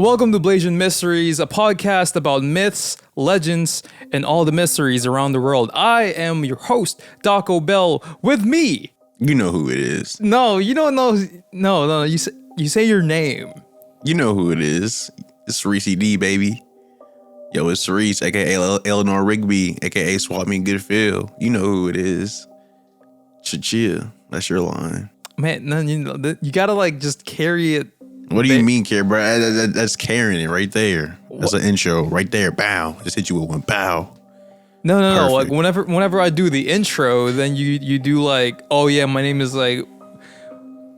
welcome to Blasian Mysteries, a podcast about myths, legends, and all the mysteries around the world. I am your host, Daco Bell. With me, you know who it is. No, you don't know. No. You say your name. You know who it is. It's Reese D, baby. Yo, it's Reese, aka Eleanor Rigby, aka Swap Me Good Feel. You know who it is. Chill. That's your line. Man, no, you gotta like just carry it. What do you mean, care, bro? That's carrying it right there. That's an intro right there. Bow. Just hit you with one bow. No. Like whenever I do the intro, then you do like, oh yeah, my name is like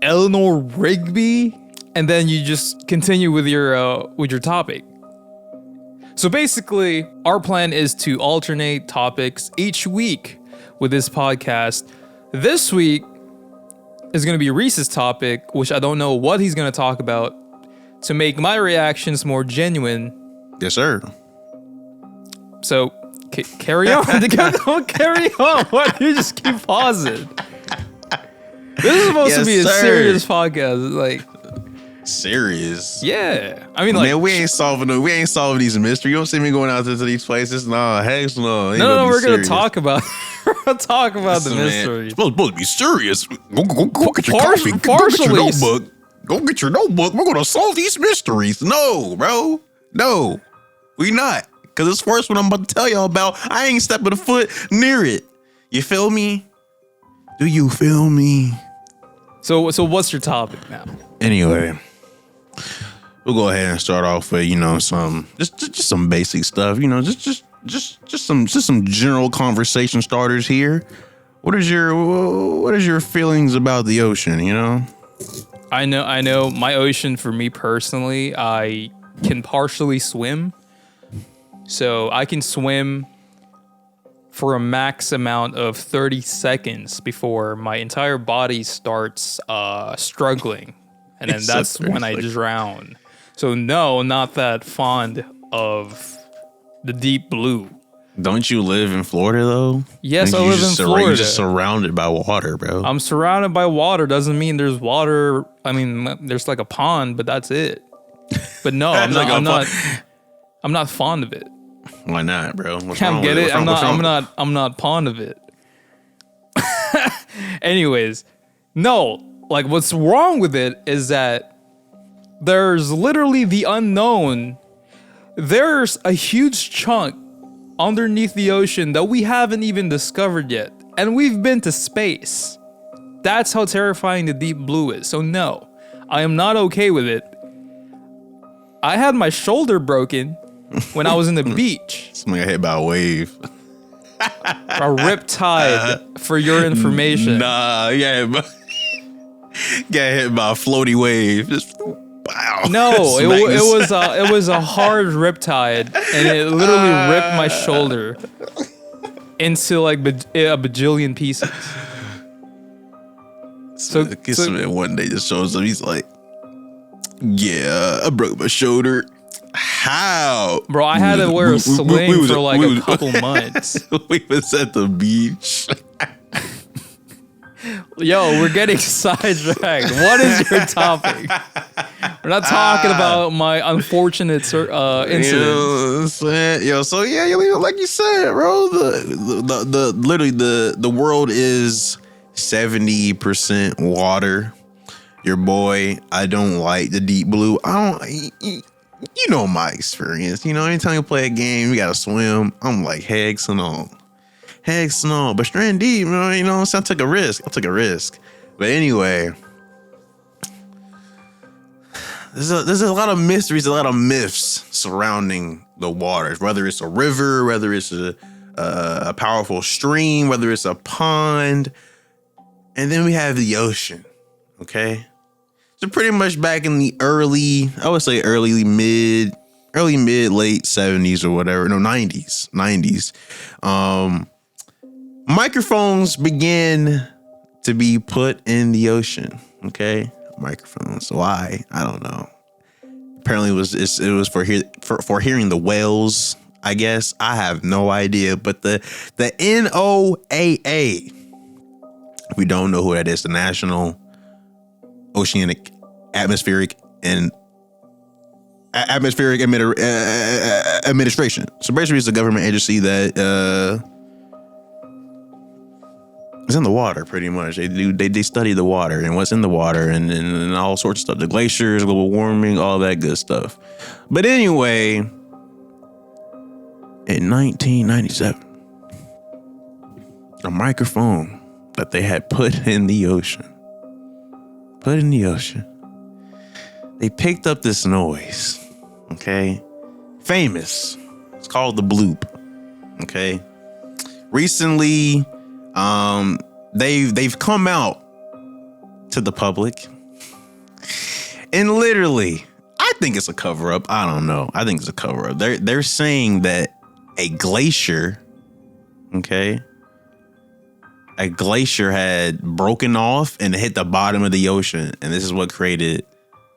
Eleanor Rigby, and then you just continue with your topic. So basically, our plan is to alternate topics each week with this podcast. This week is going to be Reese's topic, which I don't know what he's going to talk about, to make my reactions more genuine. Yes, sir. So, carry on. Carry on. Why do you just keep pausing? This is supposed to be a serious podcast. Like, serious? Yeah. I mean, like, man, we ain't solving these mysteries. You don't see me going out to these places. Nah, heck no. No, we're going to talk about the mystery. It's supposed to be serious. Go get your coffee. Go get your notebook. Go get your notebook. We're going to solve these mysteries. No, bro. No, we not. Because this first one I'm about to tell y'all about, I ain't stepping a foot near it. You feel me? Do you feel me? So what's your topic now? Anyway, we'll go ahead and start off with, some just some basic stuff, just some general conversation starters here. What is your feelings about the ocean, I know my ocean, for me personally, I can partially swim. So I can swim for a max amount of 30 seconds before my entire body starts struggling. And then that's when I drown. So no, not that fond of the deep blue. Don't you live in Florida though? Yes, I live in Florida. You're just surrounded by water, bro. I'm surrounded by water. Doesn't mean there's water. I mean, there's like a pond, but that's it. But no, I'm not fond of it. Why not, bro? I'm not fond of it. Anyways, no. Like, what's wrong with it is that there's literally the unknown. There's a huge chunk underneath the ocean that we haven't even discovered yet. And we've been to space. That's how terrifying the deep blue is. So no, I am not okay with it. I had my shoulder broken when I was in the beach. Somebody got hit by a wave. A riptide, for your information. Nah, yeah, but got hit by a floaty wave. Just wow. No, it was a hard riptide, and it literally ripped my shoulder into like a bajillion pieces. So man one day just shows up. He's like, "Yeah, I broke my shoulder." How? Bro, I had to wear a sling for like a couple months. We was at the beach. Yo, we're getting sidetracked. What is your topic? We're not talking about my unfortunate incident. So like you said, bro, the world is 70% water. Your boy, I don't like the deep blue. You know my experience. Anytime you play a game, you gotta swim. I'm like, heck no. But strand deep, so I took a risk. But anyway, there's a lot of mysteries, a lot of myths surrounding the waters. Whether it's a river, whether it's a powerful stream, whether it's a pond, and then we have the ocean. Okay. So pretty much back in the early mid, late 70s or whatever. No, 90s. Microphones began to be put in the ocean. Okay. Microphones. Why? I don't know. Apparently it was for hearing the whales, I guess. I have no idea. But the NOAA, if we don't know who that is, the National Oceanic, Atmospheric, and atmospheric administration. So basically, it's a government agency that is in the water. Pretty much, they study the water and what's in the water and all sorts of stuff. The glaciers, global warming, all that good stuff. But anyway, in 1997, a microphone that they had put in the ocean, they picked up this noise. Okay, famous. It's called the Bloop. Okay, recently, they've come out to the public, and literally, I think it's a cover up. I don't know. I think it's a cover up. They're saying that a glacier, okay, a glacier had broken off and hit the bottom of the ocean, and this is what created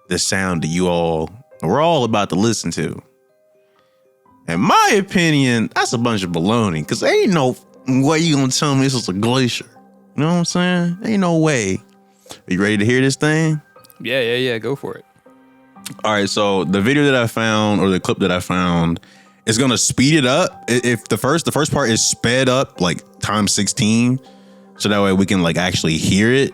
the sound that we're all about to listen to. In my opinion, that's a bunch of baloney, because there ain't no way you gonna tell me this is a glacier. You know what I'm saying? Ain't no way. Are you ready to hear this thing? Yeah. Go for it. All right. So the video that I found, or the clip that I found, is gonna speed it up. If the first part is sped up like times 16, so that way we can like actually hear it,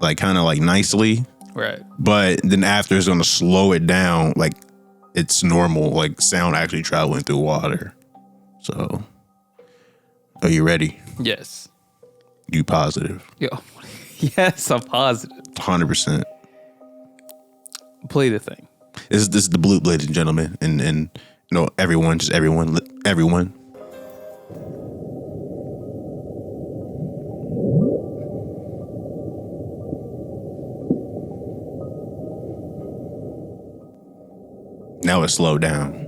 like kind of like nicely. Right. But then after, it's gonna slow it down, like it's normal, like sound actually traveling through water. So, are you ready? Yes. You positive? Yo. Yes, I'm positive. 100%. Play the thing. This is the Bloop, ladies and gentlemen, and you know, everyone. Now it's slowed down.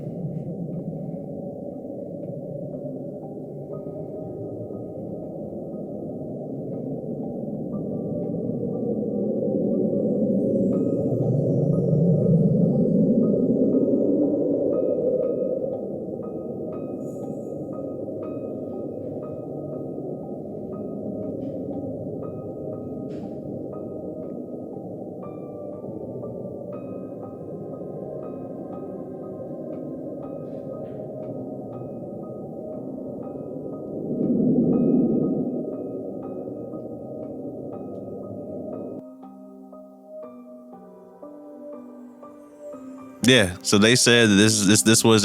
Yeah, so they said this was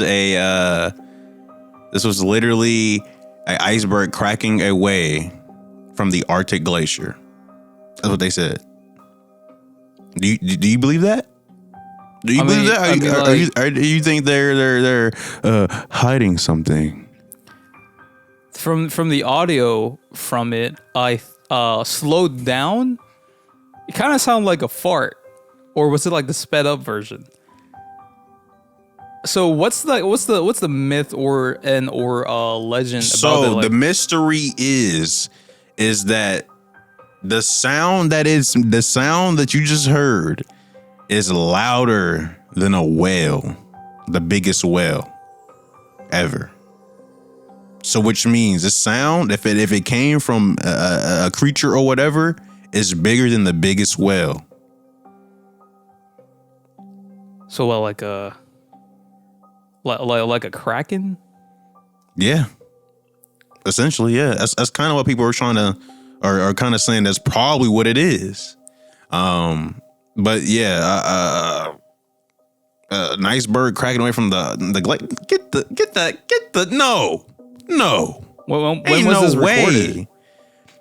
literally an iceberg cracking away from the Arctic glacier. That's what they said. Do you believe that? Do you believe that? Do you think they're hiding something? From the audio from it, I slowed down. It kind of sounded like a fart, or was it like the sped up version? So what's the myth or legend? So about it? Like, the mystery is that the sound that you just heard is louder than a whale, the biggest whale ever. So which means the sound, if it came from a creature or whatever, is bigger than the biggest whale. So like a kraken? Yeah. Essentially, yeah. That's kind of what people are trying to are kind of saying that's probably what it is. But yeah, an iceberg cracking away from the get the no. When Ain't was no this way. recorded?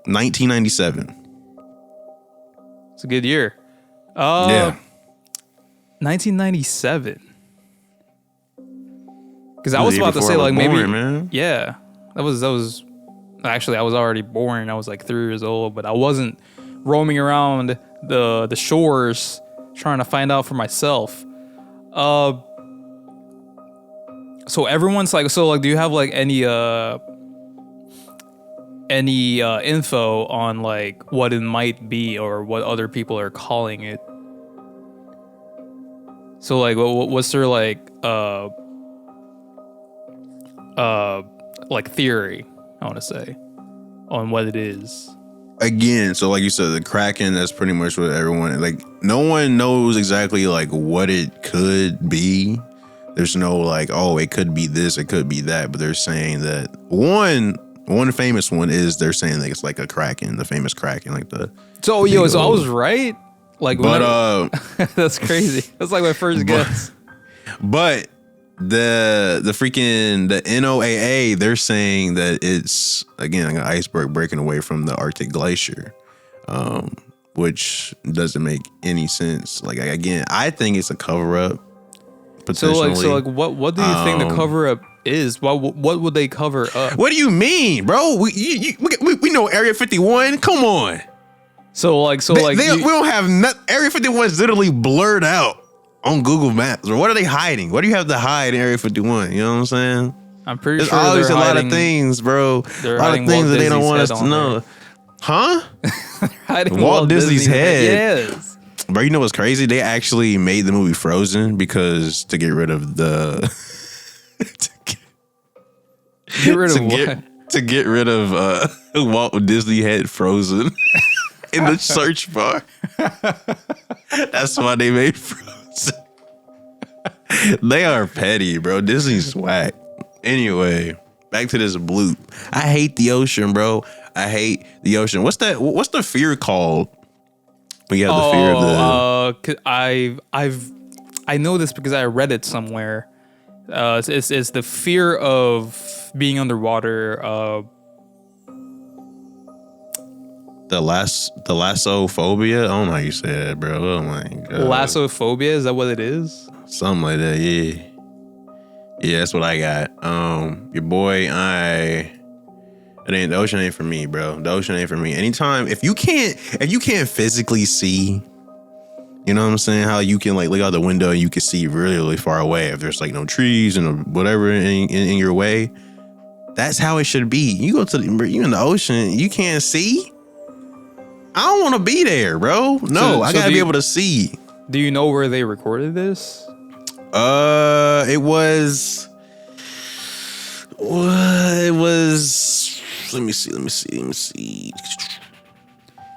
1997. It's a good year. Yeah. 1997. Because I was about to say, like, maybe, man. yeah, that was actually, I was already born. I was like 3 years old, but I wasn't roaming around the shores trying to find out for myself. So everyone's like, do you have like any info on like what it might be or what other people are calling it? So like, what's their like theory, I want to say, on what it is? again, so like you said, the Kraken, that's pretty much what everyone, like, no one knows exactly like what it could be. There's no like, oh, it could be this, it could be that, but they're saying that one famous one is they're saying that it's like a Kraken, the famous Kraken, like the. So I was right. Like, but that's crazy. That's like my first guess. But the NOAA, they're saying that it's again like an iceberg breaking away from the Arctic glacier, which doesn't make any sense. Like, again, I think it's a cover up. So like, what do you think the cover up is? What would they cover up? What do you mean, bro? We know Area 51. Come on. We don't have Area 51 is literally blurred out on Google Maps. Or what are they hiding? What do you have to hide in Area 51? You know what I'm saying? I'm pretty There's sure always a lot of things, bro. A lot of things that they don't want us to know. Huh? Walt Disney's head. Yes. Bro, you know what's crazy? They actually made the movie Frozen because to get rid of the to get rid of Walt Disney had Frozen in the search bar. That's why they made Frozen. They are petty, bro. Disney's whack. Anyway, back to this Bloop. I hate the ocean, bro. I hate the ocean. What's the fear called? We have the fear of the. I know this because I read it somewhere. It's the fear of being underwater. The lassophobia. I don't know how you say that, bro. Oh my god. Lassophobia, is that what it is? Something like that. Yeah. Yeah, that's what I got. Your boy, the ocean ain't for me, bro. The ocean ain't for me. Anytime, if you can't physically see, you know what I'm saying? How you can like look out the window and you can see really, really far away. If there's like no trees and whatever in your way, that's how it should be. You go to you in the ocean, you can't see. I don't want to be there, bro. No, I gotta be able to see. Do you know where they recorded this? It was. Let me see.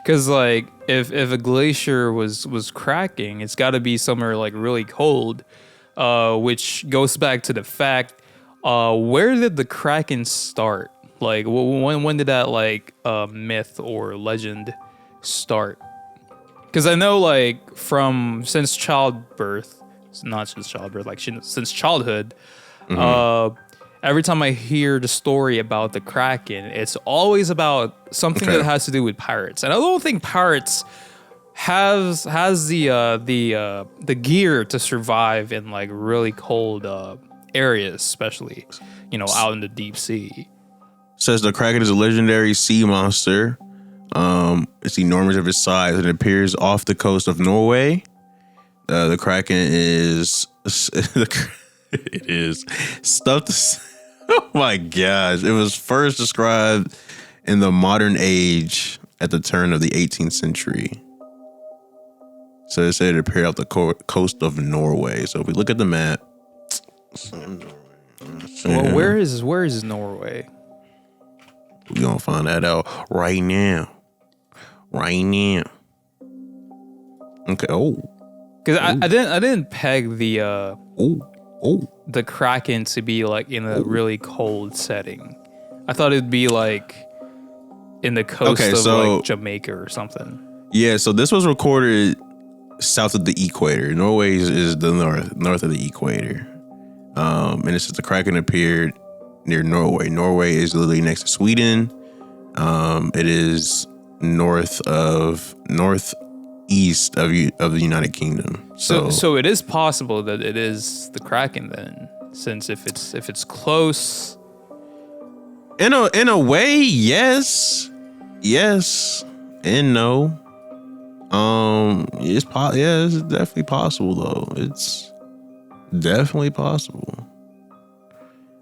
Because like, if a glacier was cracking, it's got to be somewhere like really cold, which goes back to the fact, where did the Kraken start? Like, when did that like myth or legend start? Because I know like since childhood, every time I hear the story about the Kraken, it's always about something that has to do with pirates. And I don't think pirates has the gear to survive in like really cold areas, especially, out in the deep sea. Says the Kraken is a legendary sea monster. It's enormous of its size and it appears off the coast of Norway. The Kraken is it is stuffed. Oh my gosh. It was first described in the modern age at the turn of the 18th century. So it said it appeared off the coast of Norway. So if we look at the map. Well, where is Norway? We're going to find that out right now. Okay. Oh. Because I didn't peg the the Kraken to be like in a really cold setting. I thought it'd be like in the coast of like Jamaica or something. Yeah, so this was recorded south of the equator. Norway is the north of the equator. And it says the Kraken appeared near Norway. Norway is literally next to Sweden. It is northeast of the United Kingdom. So it is possible that it is the Kraken then, since if it's close. In a way, yes, and no. It's definitely possible though. It's definitely possible.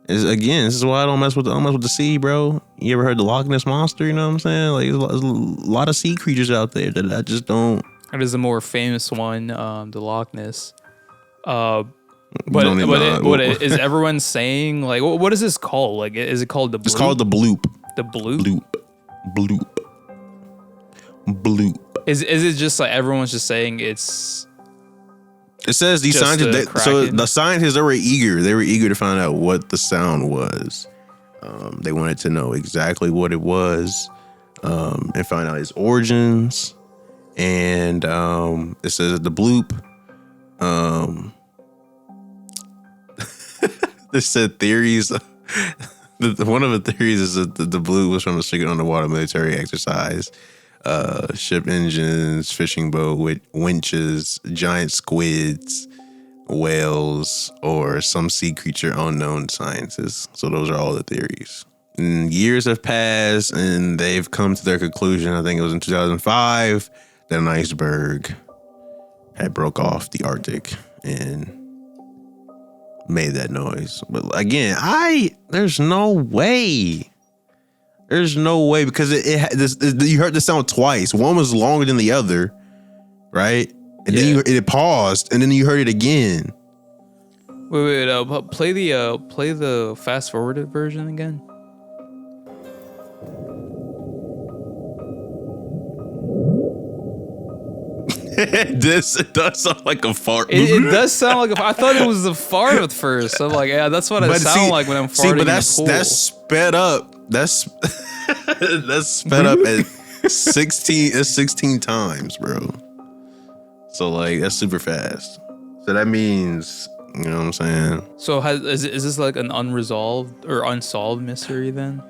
This is why I don't mess with the sea, bro. You ever heard the Loch Ness Monster? You know what I'm saying? Like there's a lot of sea creatures out there that I just don't. It is the more famous one, the Loch Ness. But is everyone saying like what is this called? Like is it called the Bloop? It's called the Bloop. The Bloop? Bloop. Bloop. Is it just like everyone's just saying it's? It says these scientists. So the scientists, they were eager. They were eager to find out what the sound was. They wanted to know exactly what it was, and find out its origins. And it says the bloop. They said theories. One of the theories is that the bloop was from a secret underwater military exercise. Ship engines, fishing boat, winches, giant squids, whales, or some sea creature unknown to scientists. So those are all the theories. And years have passed, and they've come to their conclusion. I think it was in 2005 that an iceberg had broke off the Arctic and made that noise. But again, there's no way. There's no way, because you heard the sound twice. One was longer than the other, right? And then it paused, and then you heard it again. Wait, play the fast forwarded version again. It does sound like a fart. It does sound like I thought it was a fart at first. I'm like, yeah, that's what it sounds like when I'm farting. But that's sped up. That's sped up at 16 times, bro. So like that's super fast. So that means, you know what I'm saying? So is this like an unresolved or unsolved mystery then?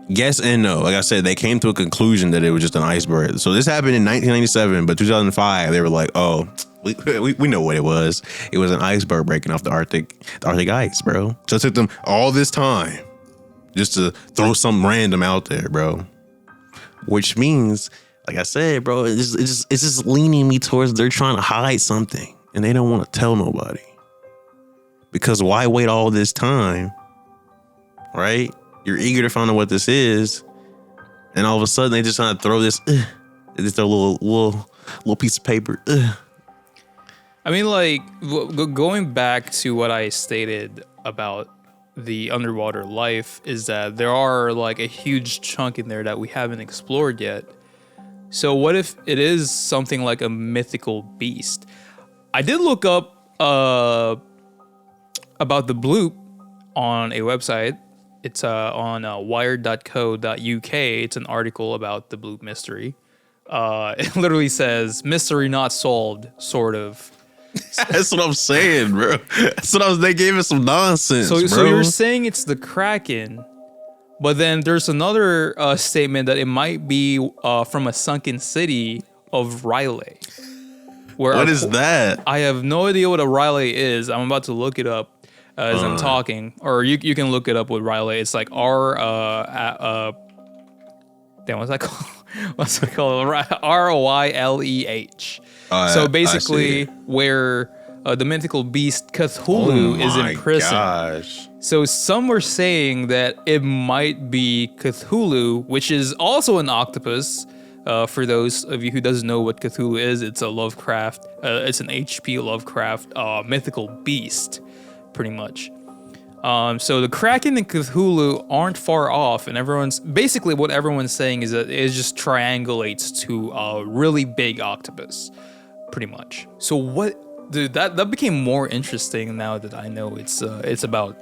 Yes and no. Like I said, they came to a conclusion that it was just an iceberg. So this happened in 1997, but 2005 they were like, oh, we know what it was. It was an iceberg breaking off the Arctic ice, bro. So it took them all this time just to throw something random out there, bro. Which means, like I said, bro, it's just leaning me towards they're trying to hide something and they don't want to tell nobody. Because why wait all this time, right? You're eager to find out what this is, and all of a sudden they just trying to throw this, they just throw a little piece of paper. I mean, like going back to what I stated about the underwater life is that there are like a huge chunk in there that we haven't explored yet. So what if it is something like a mythical beast? I did look up about the bloop on a website. It's on wired.co.uk. It's an article about the Bloop mystery. It literally says, mystery not solved, sort of. That's what I'm saying, bro. They gave us some nonsense, bro. So you're saying it's the Kraken, but then there's another statement that it might be from a sunken city of Riley. What is that? I have no idea what a Riley is. I'm about to look it up. As I'm talking, or you can look it up with Riley. It's like what's that called? What's it called? ROYLEH. So basically, where the mythical beast Cthulhu is in prison. Gosh. So some were saying that it might be Cthulhu, which is also an octopus. For those of you who doesn't know what Cthulhu is, it's a Lovecraft. It's an H.P. Lovecraft mythical beast. Pretty much. So the Kraken and Cthulhu aren't far off, and what everyone's saying is that it just triangulates to a really big octopus, pretty much. So what, dude? That became more interesting now that I know it's about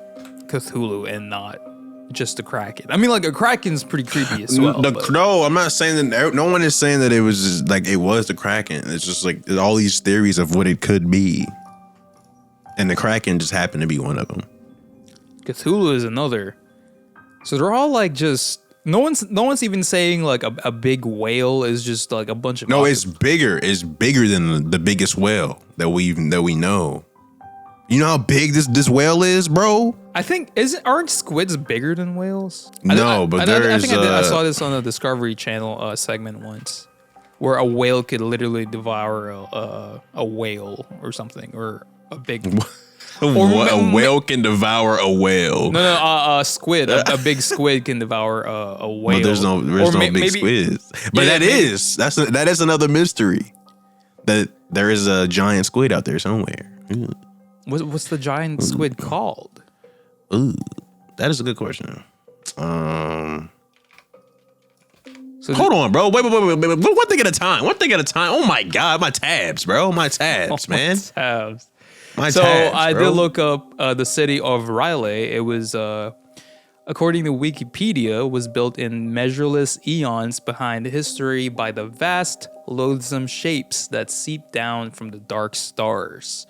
Cthulhu and not just the Kraken. I mean, like a Kraken's pretty creepy as well. No, I'm not saying that. No one is saying that it was just, like it was the Kraken. It's just like all these theories of what it could be. And the Kraken just happened to be one of them. Cthulhu is another. So they're all like just no one's even saying like a big whale is just like a bunch of. No, it's bigger. It's bigger than the biggest whale that we know. You know how big this whale is, bro? I think aren't squids bigger than whales? No, but I think I saw this on the Discovery Channel segment once, where a whale could literally devour a whale or something, or a big. A whale can devour a whale. No, a squid. A big squid can devour a whale. But there's no big squids. But that is another mystery. That there is a giant squid out there somewhere. What's the giant squid called? Ooh, that is a good question. So Hold on, bro. Wait. One thing at a time. One thing at a time. Oh my God, my tabs, bro. My tabs, man. tabs. My So tabs, I bro. did look up the city of Riley. It was, according to Wikipedia, was built in measureless eons behind history by the vast, loathsome shapes that seep down from the dark stars.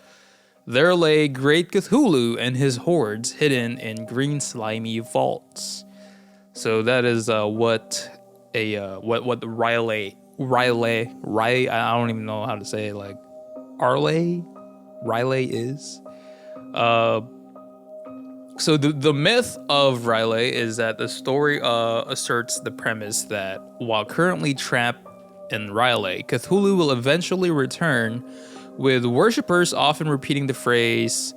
There lay great Cthulhu and his hordes hidden in green slimy vaults. So that is what Riley, I don't even know how to say it, like Riley is. So the myth of Riley is that the story asserts the premise that while currently trapped in Riley, Cthulhu will eventually return, with worshippers often repeating the phrase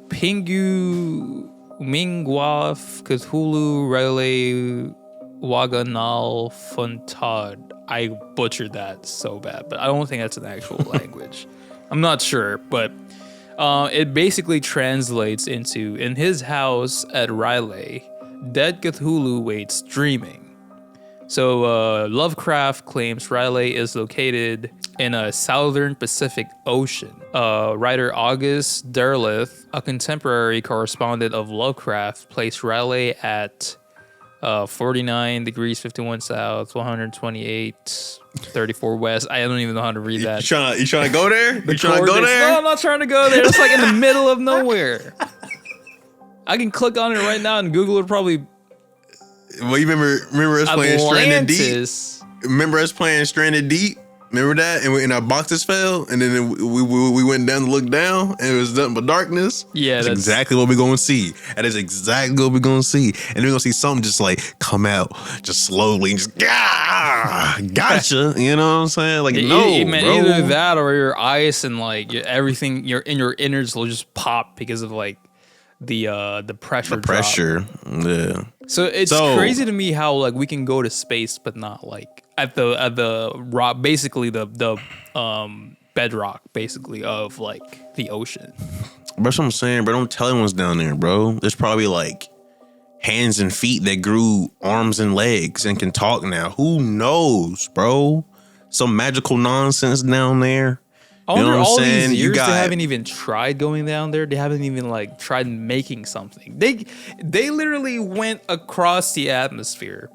Pingu Mingwaf Cthulhu Riley Waganal Funtad. I butchered that so bad, but I don't think that's an actual language. I'm not sure, but it basically translates into, in his house at Riley, dead Cthulhu waits dreaming. So Lovecraft claims Riley is located in a southern Pacific Ocean. Writer August Derleth, a contemporary correspondent of Lovecraft, placed Riley at 49 degrees 51 south, 128 34 west. I don't even know how to read that. You trying to go there? You trying to go there? No, I'm not trying to go there. It's like in the middle of nowhere. I can click on it right now and Google it probably. Well, you remember us playing Stranded Deep? Atlantis. Remember us playing Stranded Deep? Remember that? And our boxes fell, and then we went down to look down, and it was nothing but darkness. Yeah, that's exactly what we're gonna see. That is exactly what we're gonna see, and we're gonna see something just like come out, just slowly, and just gotcha. You know what I'm saying? Like bro. Either that or your ice and like everything, your innards will just pop because of like the pressure. The pressure, yeah. So it's crazy to me how like we can go to space, but not like at the rock, basically the bedrock, basically of like the ocean. Bro, that's what I'm saying, bro. Don't tell anyone what's down there, bro. There's probably like hands and feet that grew arms and legs and can talk now. Who knows, bro? Some magical nonsense down there. You know what I'm saying? These years, they haven't even tried going down there. They haven't even like tried making something. They literally went across the atmosphere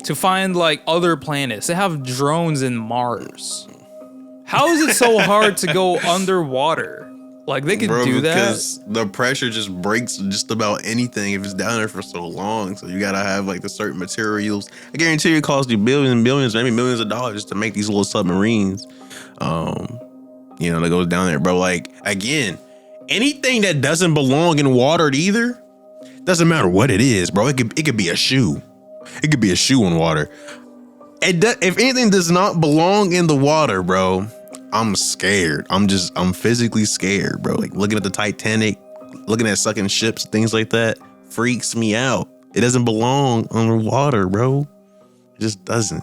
to find like other planets. They have drones in Mars. How is it so hard to go underwater? Like they could do that because the pressure just breaks just about anything if it's down there for so long. So you gotta have like the certain materials. I guarantee it costs you billions and billions, maybe millions of dollars to make these little submarines. You know, that goes down there, bro. Like, again, anything that doesn't belong in water either, doesn't matter what it is, bro. It could be a shoe. It could be a shoe in water. If anything does not belong in the water, bro, I'm scared. I'm physically scared, bro. Like looking at the Titanic, looking at sucking ships, things like that, freaks me out. It doesn't belong underwater, bro. It just doesn't.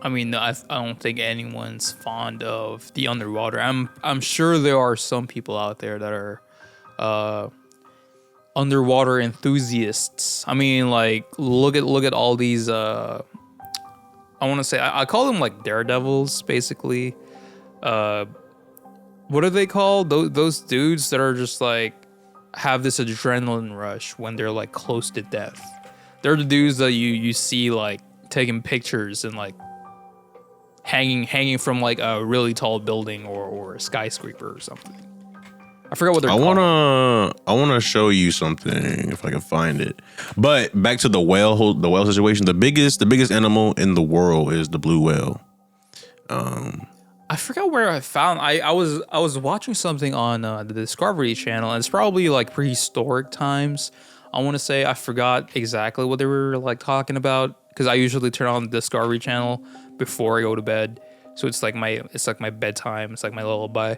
I mean, I don't think anyone's fond of the underwater. I'm sure there are some people out there that are underwater enthusiasts. I mean, like look at all these. I want to say I call them like daredevils, basically. What are they called? Those dudes that are just like have this adrenaline rush when they're like close to death. They're the dudes that you see like taking pictures and like hanging from like a really tall building or a skyscraper or something. I forgot what they're called. I wanna show you something if I can find it. But back to the whale situation. The biggest animal in the world is the blue whale. I forgot where I found. I was watching something on the Discovery Channel, and it's probably like prehistoric times. I want to say I forgot exactly what they were like talking about because I usually turn on the Discovery Channel before I go to bed, so it's like my bedtime. It's like my lullaby.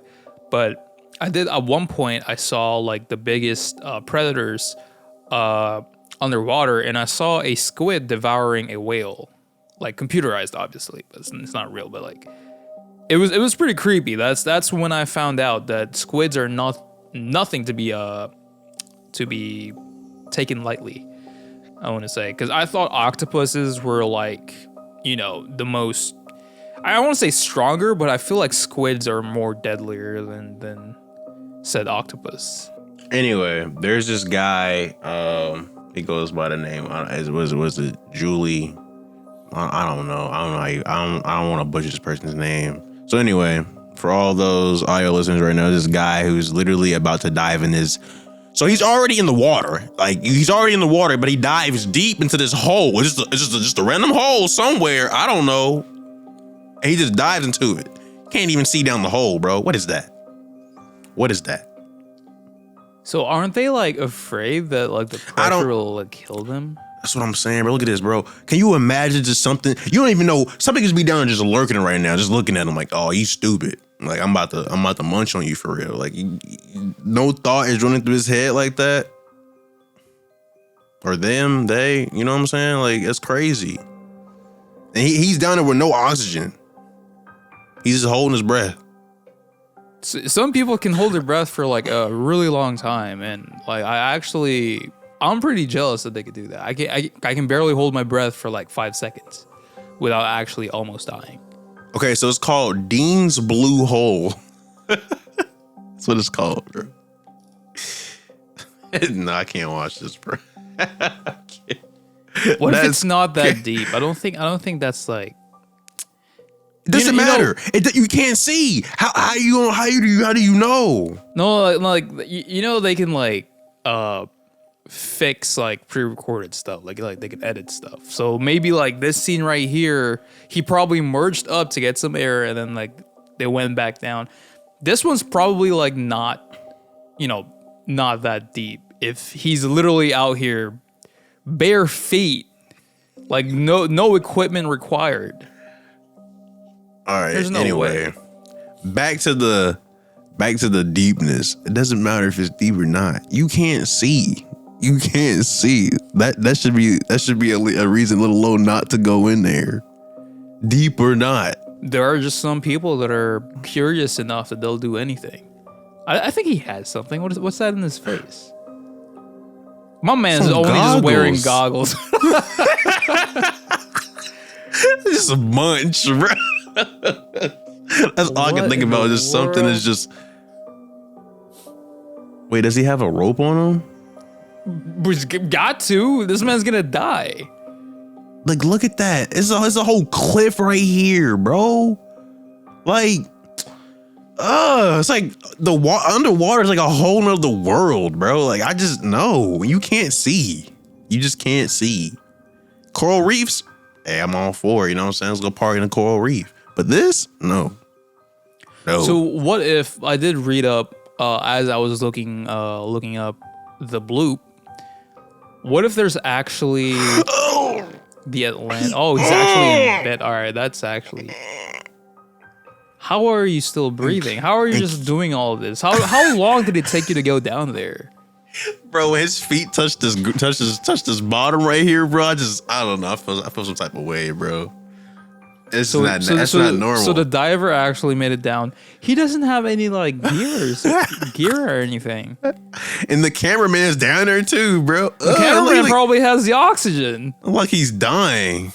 But I did at one point I saw like the biggest predators underwater, and I saw a squid devouring a whale, like computerized, obviously, but it's not real. But like it was pretty creepy. That's when I found out that squids are nothing to be taken lightly. I want to say, because I thought octopuses were like, you know, the most. I don't want to say stronger, but I feel like squids are more deadlier than said octopus. Anyway, there's this guy. He goes by the name. Was it Julie? I don't know. I don't want to butcher this person's name. So anyway, for all those audio listeners right now, this guy who's literally about to dive in his. So he's already in the water. Like he's already in the water, but he dives deep into this hole. It's just a random hole somewhere. I don't know. And he just dives into it. Can't even see down the hole, bro. What is that? What is that? So aren't they like afraid that like the pressure will like kill them? That's what I'm saying, bro. Look at this, bro. Can you imagine just something? You don't even know. Something could be down there just lurking right now, just looking at him like, oh, he's stupid. Like I'm about to munch on you for real. Like no thought is running through his head like that. Or them, they, you know what I'm saying? Like it's crazy. And he's down there with no oxygen. He's just holding his breath. Some people can hold their breath for like a really long time, and like I'm pretty jealous that they could do that. I can barely hold my breath for like 5 seconds without actually almost dying. Okay, so it's called Dean's Blue Hole. That's what it's called, bro. No, I can't watch this, bro. What if it's not that deep? I don't think that's like. It doesn't matter. You can't see. How do you know? No, like you know they can like fix like pre-recorded stuff. Like they can edit stuff. So maybe like this scene right here, he probably merged up to get some air, and then like they went back down. This one's probably like not that deep. If he's literally out here bare feet, like no equipment required. All right. There's no anyway, way. back to the deepness. It doesn't matter if it's deep or not. You can't see. You can't see. That should be a reason, let alone not to go in there. Deep or not. There are just some people that are curious enough that they'll do anything. I think he has something. What's that in his face? My man's only just wearing goggles. Just a munch, bro. That's all I can think about. Just something that's just. Wait, does he have a rope on him? He's got to. This man's gonna die. Like, look at that. It's a whole cliff right here, bro. Like, it's like underwater is like a whole nother world, bro. Like, I just know you can't see. You just can't see. Coral reefs, hey, I'm all for it. You know what I'm saying? Let's go party in a coral reef. But this, no. So what if I did read up as I was looking up the Bloop? What if there's actually the Atlantic? Oh, he's actually in bed. All right, that's actually. How are you still breathing? How are you just doing all of this? How long did it take you to go down there? Bro, when his feet touched this bottom right here, bro. I don't know. I feel some type of way, bro. It's not normal. So the diver actually made it down. He doesn't have any like gear or anything. And the cameraman is down there too, bro. The cameraman probably has the oxygen. Like he's dying.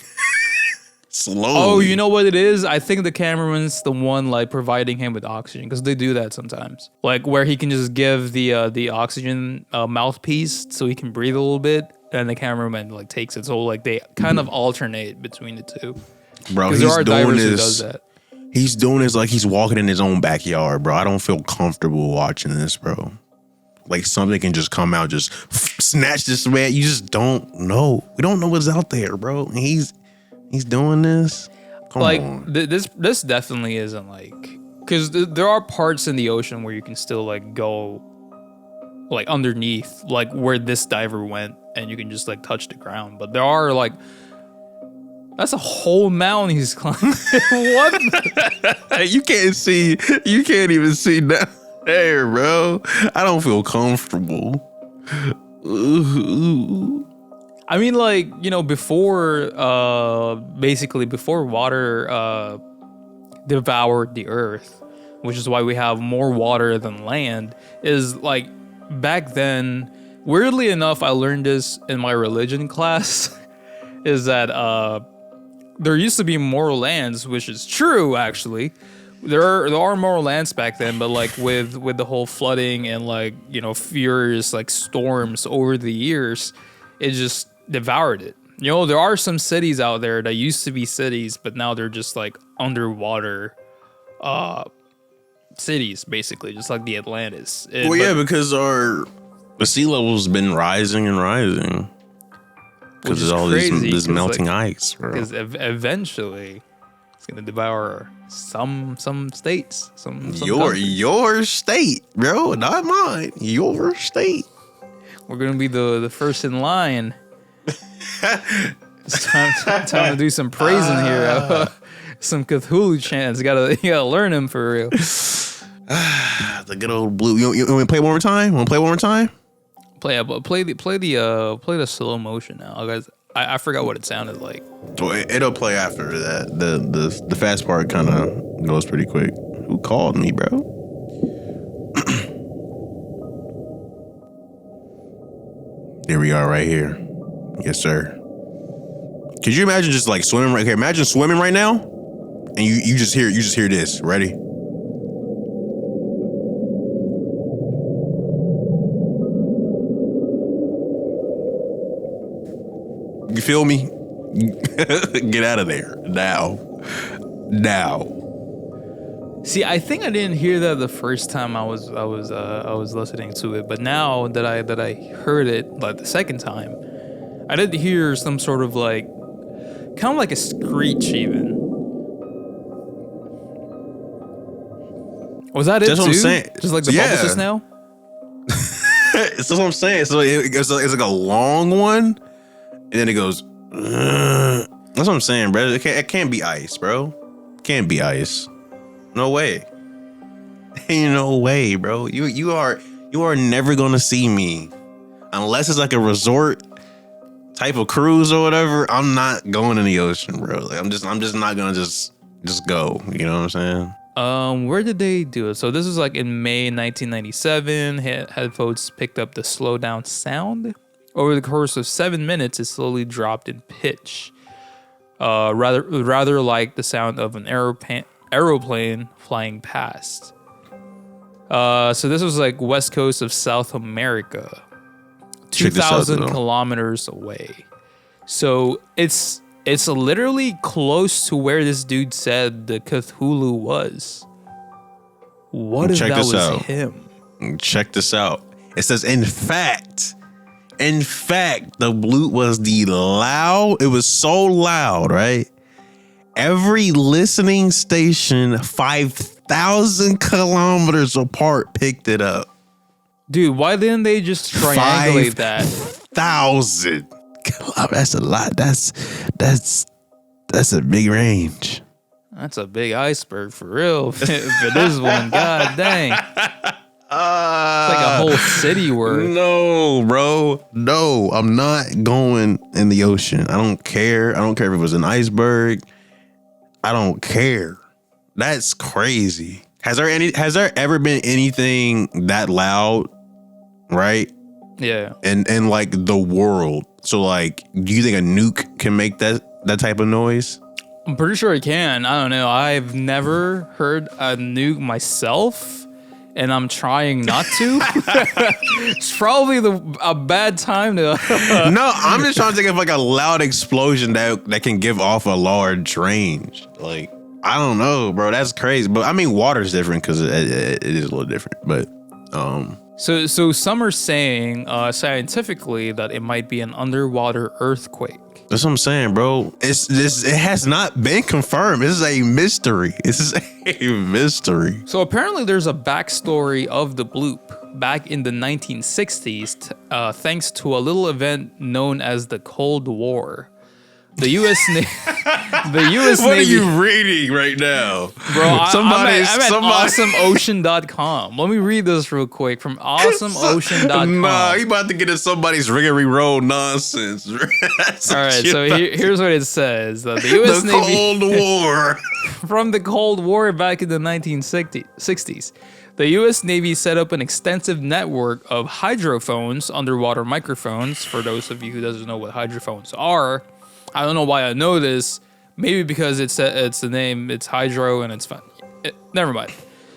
Slowly. Oh, you know what it is? I think the cameraman's the one like providing him with oxygen, because they do that sometimes. Like where he can just give the oxygen mouthpiece so he can breathe a little bit, and the cameraman like takes it. So like they kind of alternate between the two. Bro, he's doing this. He's doing this like he's walking in his own backyard, bro. I don't feel comfortable watching this, bro. Like something can just come out, just snatch this man. You just don't know. We don't know what's out there, bro. And he's doing this. Come on. This definitely isn't like, because there are parts in the ocean where you can still like go like underneath, like where this diver went, and you can just like touch the ground. But there are like. That's a whole mountain he's climbing. What? You can't see. You can't even see down there, bro. I don't feel comfortable. I mean, like, you know, before water devoured the earth, which is why we have more water than land, is like back then weirdly enough, I learned this in my religion class, is that there used to be more lands, which is true actually. There are more lands back then, but like with the whole flooding and like, you know, furious like storms over the years, it just devoured it. You know, there are some cities out there that used to be cities, but now they're just like underwater cities, basically, just like the Atlantis. Because the sea level's been rising and rising because of all this melting ice, bro. Because eventually it's gonna devour some states, some your state, bro, not mine. Your state. We're gonna be the first in line. It's time to do some praising here. Some Cthulhu chants. You gotta learn them for real. The good old Bloop. You want to play one more time? Play the slow motion now, guys. I forgot what it sounded like. It'll play after that. The fast part kind of goes pretty quick. Who called me, bro? Here we are, right here. Yes, sir. Could you imagine just like swimming right here? Imagine swimming right now, and you just hear this. Ready? You feel me? Get out of there now. See, I think I didn't hear that the first time I was listening to it, but now that I heard it like the second time, I did hear some sort of like, kind of like a screech even. Was that it? That's too? What I'm saying. Just like the bubbles just now. That's what I'm saying. So it's like a long one, and then it goes. That's what I'm saying, bro. It can't be ice, bro. Can't be ice. No way. Ain't no way, bro. You are never gonna see me unless it's like a resort type of cruise or whatever. I'm not going in the ocean, bro. Like, I'm just not gonna just go. You know what I'm saying? Where did they do it? So this was like in May 1997. Headphones picked up the slow down sound. Over the course of 7 minutes, it slowly dropped in pitch. Rather like the sound of an aeroplane flying past. So this was like west coast of South America, 2,000 kilometers away. So it's literally close to where this dude said the Cthulhu was. What if that was him? Check this out. It says, in fact, the Bloop was it was so loud, right? Every listening station 5,000 kilometers apart picked it up. Dude, why didn't they just triangulate that? 5,000. That's a lot. That's a big range. That's a big iceberg for real. If it is one, god dang. It's like a whole city worth. No, bro. No, I'm not going in the ocean. I don't care. I don't care if it was an iceberg. I don't care. That's crazy. Has there ever been anything that loud? Right? Yeah. And like the world. So like, do you think a nuke can make that type of noise? I'm pretty sure it can. I don't know. I've never heard a nuke myself, and I'm trying not to. It's probably a bad time to. No, I'm just trying to think of like a loud explosion that can give off a large range. Like, I don't know, bro. That's crazy. But I mean, water's different because it is a little different. But So some are saying scientifically that it might be an underwater earthquake. That's what I'm saying, bro. It has not been confirmed. This is a mystery. So apparently there's a backstory of the Bloop back in the 1960s, thanks to a little event known as the Cold War. The U.S. Navy. What are you reading right now, bro? I'm at awesomeocean.com. Let me read this real quick from awesomeocean.com. Nah, you about to get in somebody's riggery roll nonsense. All right, so here's what it says: the U.S. Navy Cold War. From the Cold War back in the 1960s, The U.S. Navy set up an extensive network of hydrophones, underwater microphones. For those of you who doesn't know what hydrophones are, I don't know why I know this. Maybe because it's the name, it's hydro, and it's fun. Never mind.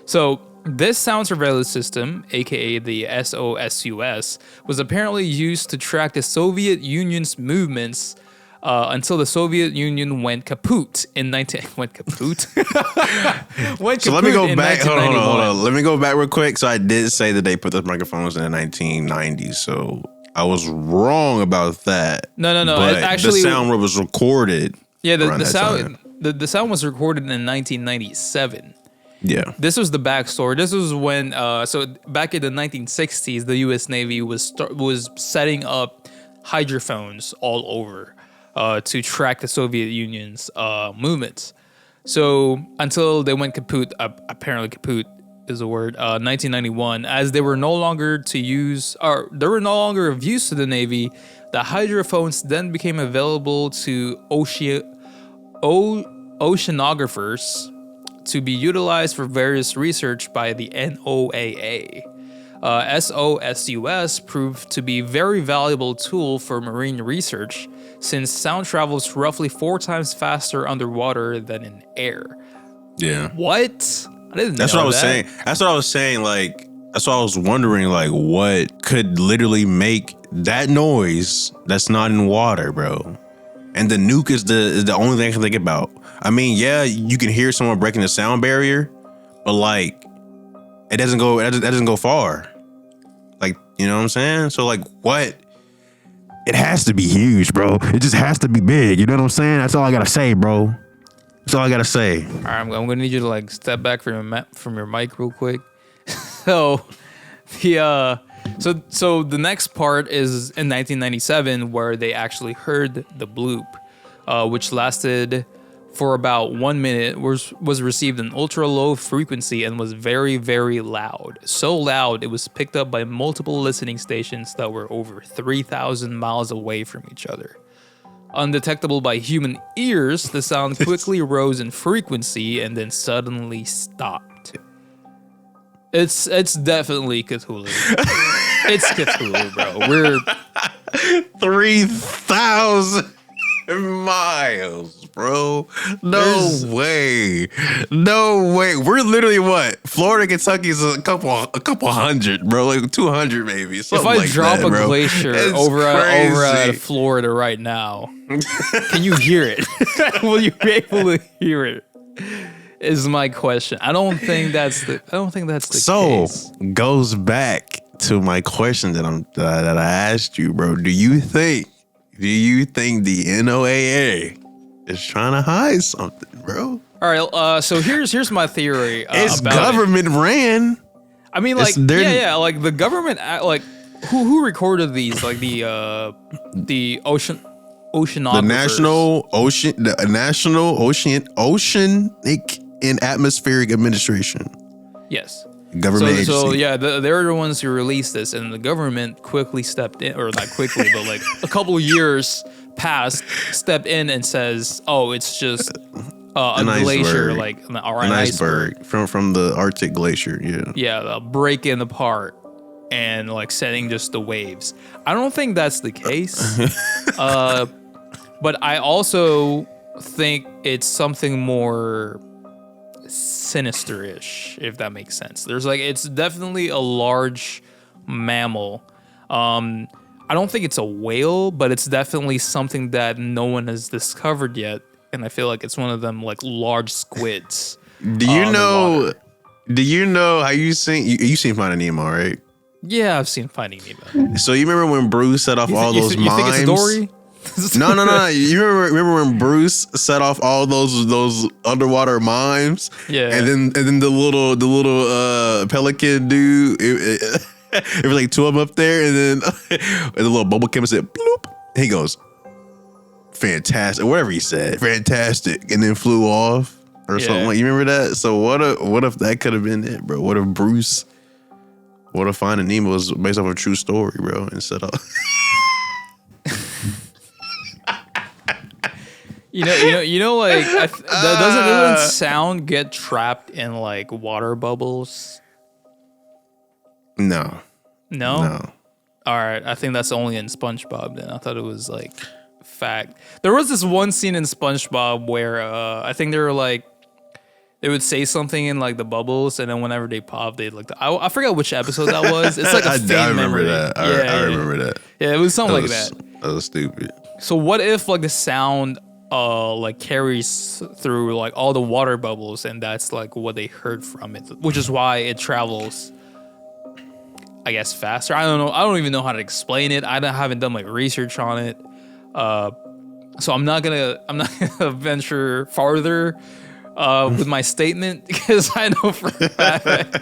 So this sound surveillance system, aka the SOSUS, was apparently used to track the Soviet Union's movements until the Soviet Union went kaput in 19 went kaput. Went kaput. So let me go in back. Hold 1991. on. Let me go back real quick. So I did say that they put those microphones in the 1990s. So I was wrong about that. No. But It actually, the sound was recorded. yeah, around the that sound time. the sound was recorded in 1997. Yeah. This was the backstory. This was when, so back in the 1960s, the U.S. Navy was setting up hydrophones all over to track the Soviet Union's movements. So until they went kaput, apparently kaput is the word, 1991, as they were no longer of use to the Navy, the hydrophones then became available to oceanographers to be utilized for various research by the NOAA. SOSUS proved to be a very valuable tool for marine research since sound travels roughly 4 times faster underwater than in air. Yeah. What? I didn't know That's what I was that. saying. That's what I was saying. Like, that's what I was wondering. Like, what could literally make that noise that's not in water, bro? And the nuke is the only thing I can think about. I mean, yeah, you can hear someone breaking the sound barrier, but like, it doesn't go far. Like, you know what I'm saying? So like, what? It has to be huge, bro. It just has to be big. You know what I'm saying? That's all I gotta say, bro. That's all I gotta say. All right, I'm gonna need you to like step back from your mic real quick. So the the next part is in 1997 where they actually heard the bloop, which lasted for about 1 minute, was received in ultra low frequency and was very, very loud. So loud it was picked up by multiple listening stations that were over 3,000 miles away from each other. Undetectable by human ears, the sound quickly rose in frequency and then suddenly stopped. It's definitely Cthulhu. It's Cthulhu, bro. We're 3,000 miles, bro. No way. We're literally what? Florida, Kentucky's a couple hundred, bro. Like 200 maybe. If I like drop that, a bro. glacier It's over at crazy. Florida right now, can you hear it? Will you be able to hear it? Is my question. I don't think that's the case. Goes back to my question that I asked you, bro. Do you think the NOAA is trying to hide something, bro? All right. So here's my theory. It's about government ran. I mean, like, yeah. Like the government, like, who recorded these? Like the oceanographers. The National Oceanic and Atmospheric Administration. Yes. Government agency. So yeah, they're the ones who released this, and the government quickly stepped in, or not quickly, but like a couple of years passed, stepped in and says, "Oh, it's just a glacier, iceberg. like an iceberg from the Arctic glacier." Yeah. Yeah, breaking apart and like setting just the waves. I don't think that's the case, but I also think it's something more sinister-ish, if that makes sense. There's like, it's definitely a large mammal. I don't think it's a whale, but it's definitely something that no one has discovered yet, and I feel like it's one of them like large squids. Do you know how you seen Finding Nemo, right? Yeah, I've seen Finding Nemo. So you remember when Bruce set off all those you think it's mimes? Dory? No. You remember when Bruce set off all those underwater mimes? Yeah. And then the little pelican dude, it was like 2 of them up there, and then and the little bubble came and said bloop. He goes, fantastic, whatever he said, fantastic, and then flew off or something. Like, you remember that? So what if that could have been it, bro? What if Finding Nemo was based off a true story, bro, and set up? You know, like, doesn't sound get trapped in like water bubbles? No. No? No. All right. I think that's only in SpongeBob then. I thought it was like fact. There was this one scene in SpongeBob where I think they were like, they would say something in like the bubbles, and then whenever they pop, they'd like, I forgot which episode that was. It's like a faint I remember memory. that. I remember that. Yeah, it was something like that. That was stupid. So what if like the sound like carries through like all the water bubbles, and that's like what they heard from it, which is why it travels, I guess, faster. I don't know. I don't even know how to explain it. Haven't done like research on it. So I'm not gonna venture farther with my statement, because I know for a fact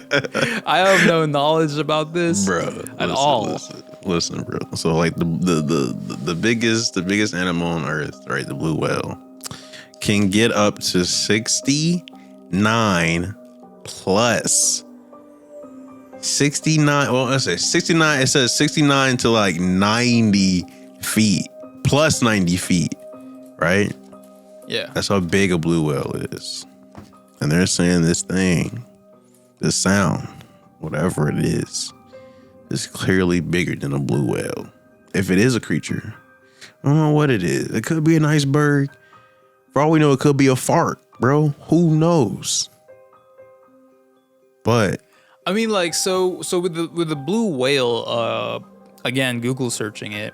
I have no knowledge about this, bro. At all. Listen, bro. So like the biggest animal on Earth, right? The blue whale can get up to 69 plus 69. Well, let's say 69. It says 69 to like 90 feet plus 90 feet, right? Yeah. That's how big a blue whale is. And they're saying this sound, whatever it is clearly bigger than a blue whale. If it is a creature, I don't know what it is. It could be an iceberg. For all we know, it could be a fart, bro. Who knows? But I mean, like, so with the blue whale, again, Google searching it.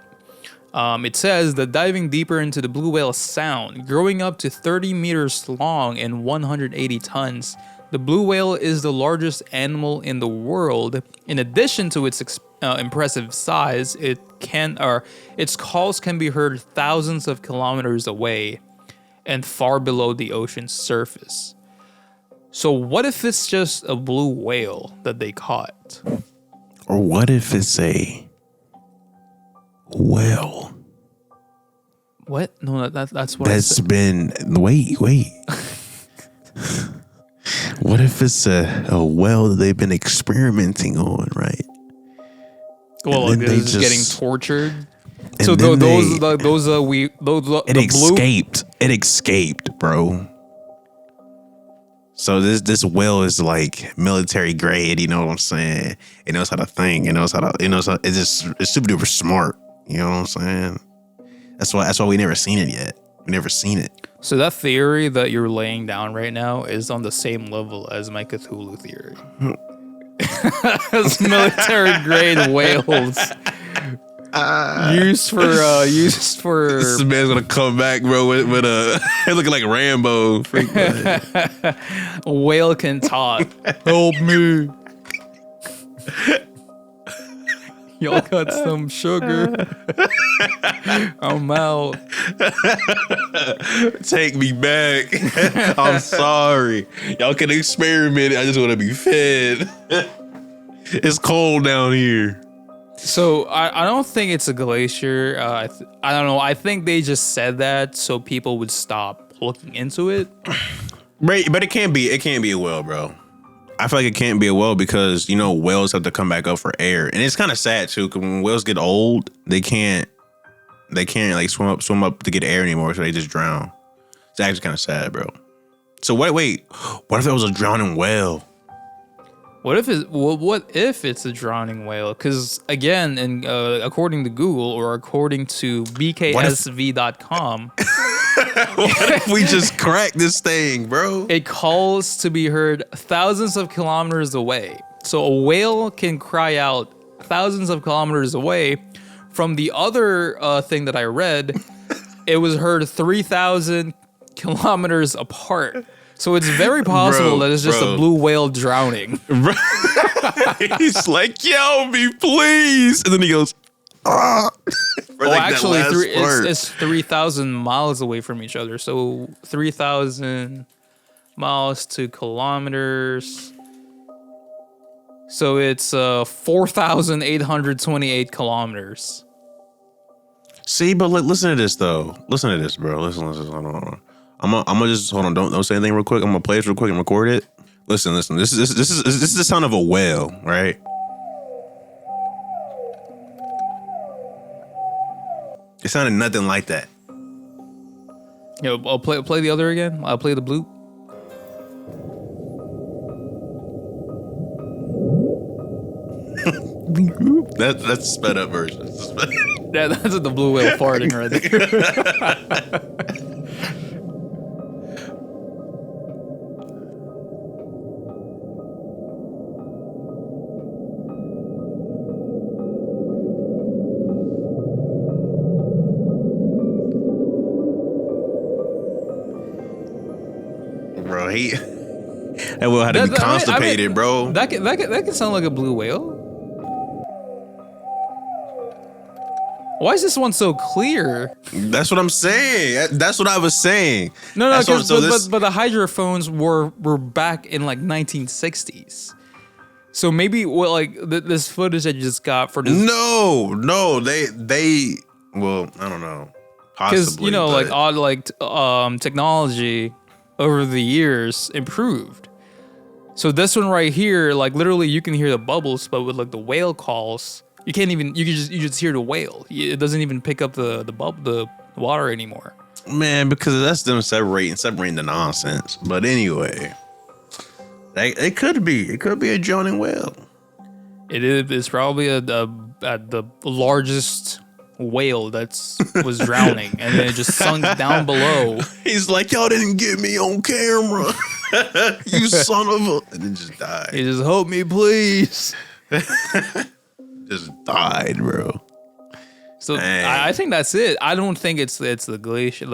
It says that diving deeper into the blue whale sound, growing up to 30 meters long and 180 tons, the blue whale is the largest animal in the world. In addition to its impressive size, its calls can be heard thousands of kilometers away and far below the ocean's surface. So what if it's just a blue whale that they caught? Or what if it's a whale? What? No, that's what that's been. Wait. What if it's a whale that they've been experimenting on, right? Well, like this is getting tortured. So it escaped. It escaped, bro. So this whale is like military grade. You know what I'm saying? It knows how to think. It's super duper smart. You know what I'm saying? That's why we never seen it yet. We never seen it. So that theory that you're laying down right now is on the same level as my Cthulhu theory. It's military grade whales used for. This man's gonna come back, bro, with a looking like Rambo. A whale can talk. Help me. Y'all got some sugar. I'm out. Take me back. I'm sorry. Y'all can experiment. I just want to be fed. It's cold down here. So I don't think it's a glacier. I don't know. I think they just said that so people would stop looking into it. Right, but it can't be a whale, bro. I feel like it can't be a whale because, you know, whales have to come back up for air. And it's kind of sad, too, because when whales get old, they can't like swim up to get air anymore, so they just drown. It's actually kind of sad, bro. So what if it was a drowning whale? What if it's a drowning whale? Because again, according to Google or according to bksv.com, what if we just crack this thing, bro? It calls to be heard thousands of kilometers away. So a whale can cry out thousands of kilometers away. From the other thing that I read, it was heard 3,000 kilometers apart. So it's very possible that it's just a blue whale drowning. He's like, "Yo, me, please," and then he goes, "Ah." Actually, it's 3,000 miles away from each other. So 3,000 miles to kilometers. So it's 4,828 kilometers. See, but listen to this though. Listen to this, bro. Listen. Hold on. I'm gonna just hold on. Don't say anything real quick. I'm gonna play it real quick and record it. Listen. This is the sound of a whale, right? It sounded nothing like that. Yo, I'll play the other again. I'll play the bloop. That's a sped up version. That's the blue whale farting right there. Bro, that whale had to be constipated, bro. That can sound like a blue whale. Why is this one so clear? That's what I'm saying. That's what I was saying. No, but the hydrophones were back in like 1960s. So maybe this footage that you just got for this. No, they. Well, I don't know. Possibly, because technology over the years improved. So this one right here, like literally, you can hear the bubbles, but with like the whale calls, you can't even. You just hear the whale. It doesn't even pick up the water anymore. Man, because that's them separating the nonsense. But anyway, it could be a droning whale. It is. It's probably the largest whale was drowning, and then it just sunk down below. He's like, y'all didn't get me on camera. You son of a, and then just died. He just help me, please. Just died, bro. So I think that's it. I don't think it's the glacier.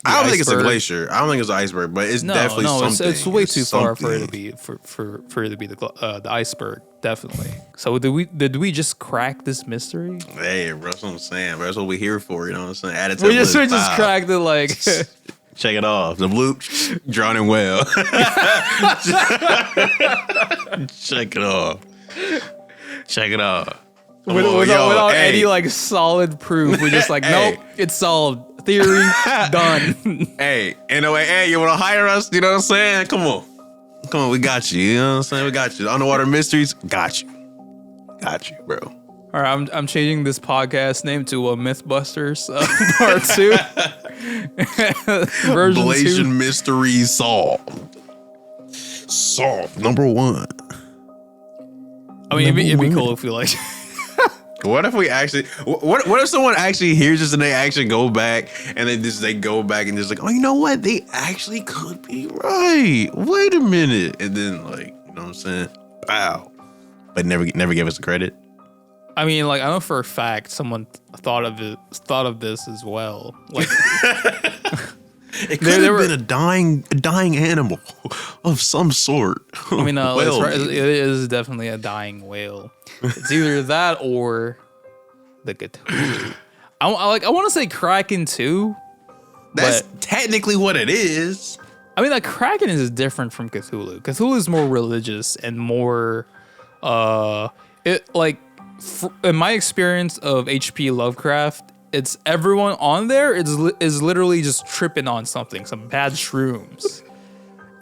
I don't think it's a glacier. I don't think it's an iceberg, but it's definitely something. It's way too far for it to be for it to be the iceberg. Definitely. So did we just crack this mystery? Hey, bro, that's what I'm saying. Bro, that's what we're here for. You know what I'm saying? Add it to we the just list. Cracked it like. Check it off. The Bloop, drowning whale. Check it off. Check it off. Without any like solid proof, we just like nope, it's solved. Theory done. Hey, anyway, hey, you want to hire us? You know what I'm saying? Come on, we got you. You know what I'm saying? We got you. Underwater Mysteries, got you, bro. All right, I'm changing this podcast name to Mythbusters Part 2. Version Blasian 2. Mystery solved. Number 1. I mean, it'd be cool if we like. What if we actually? What if someone actually hears this and they actually go back and they go back and just like, oh, you know what? They actually could be right. Wait a minute, and then like, you know what I'm saying? Wow, but never give us the credit. I mean, like I know for a fact someone thought of this as well. Like it could have been a dying animal of some sort. I mean, it is definitely a dying whale. It's either that or the Cthulhu. I want to say Kraken too. That's technically what it is. I mean, like Kraken is different from Cthulhu. Cthulhu is more religious and more, in my experience of H.P. Lovecraft, it's everyone on there is literally just tripping on something, some bad shrooms.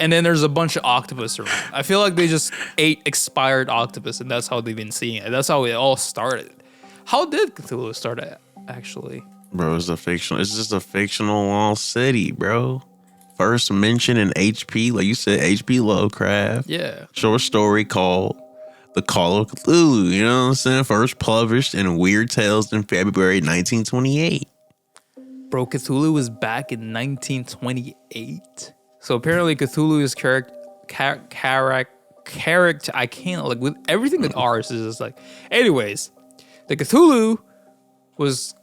And then there's a bunch of octopus around. I feel like they just ate expired octopus, and that's how they've been seeing it. That's how it all started. How did Cthulhu start actually? Bro, it's just a fictional lost city, bro. First mentioned in HP, like you said, H.P. Lovecraft. Yeah. Short story called The Call of Cthulhu. You know what I'm saying? First published in Weird Tales in February 1928. Bro, Cthulhu was back in 1928. So apparently Cthulhu is character. I can't like with everything with ours is just like. Anyways, the Cthulhu was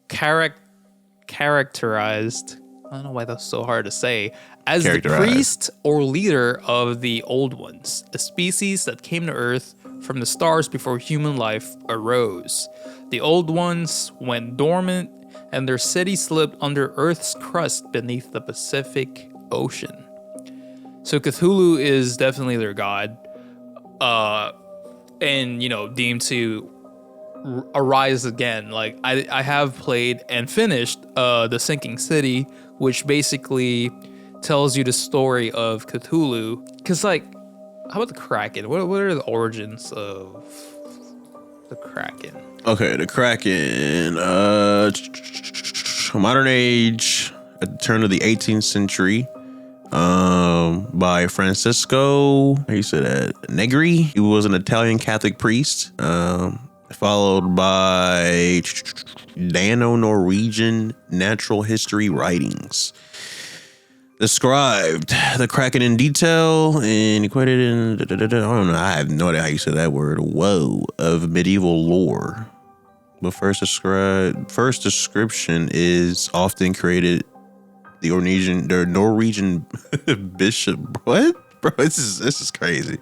characterized. I don't know why that's so hard to say. As the priest or leader of the Old Ones, a species that came to Earth from the stars before human life arose. The Old Ones went dormant, and their city slipped under Earth's crust beneath the Pacific Ocean. So Cthulhu is definitely their god, and deemed to arise again. Like I have played and finished The Sinking City, which basically tells you the story of Cthulhu. Cause like, how about the Kraken? What are the origins of the Kraken? Okay, the Kraken, modern age, at the turn of the 18th century, By Francisco, how you say that? Negri. He was an Italian Catholic priest. Followed by Dano-Norwegian natural history writings. Described the Kraken in detail and equated in I don't know. I have no idea how you say that word. Whoa, of medieval lore. The first description is often created the Norwegian bishop. What, bro? This is crazy.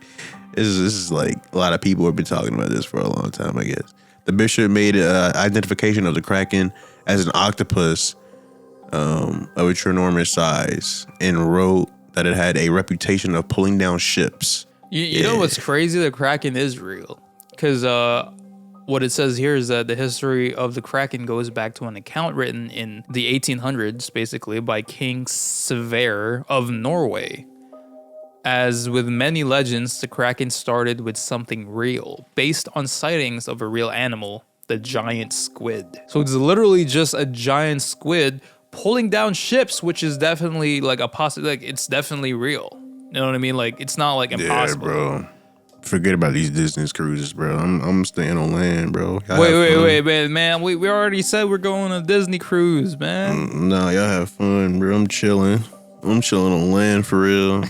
This is like a lot of people have been talking about this for a long time, I guess. The bishop made identification of the Kraken as an octopus of a enormous size and wrote that it had a reputation of pulling down ships. You know what's crazy? The Kraken is real. Because what it says here is that the history of the Kraken goes back to an account written in the 1800s, basically, by King Sverre of Norway. As with many legends, the Kraken started with something real, based on sightings of a real animal, the giant squid. So it's literally just a giant squid pulling down ships, which is definitely like a possibility. Like, it's definitely real. You know what I mean? Like, it's not like impossible. Yeah, bro. Forget about these Disney cruises, bro. I'm staying on land, bro. Wait, man. We already said we're going on a Disney cruise, man. Nah, y'all have fun, bro. I'm chilling on land for real.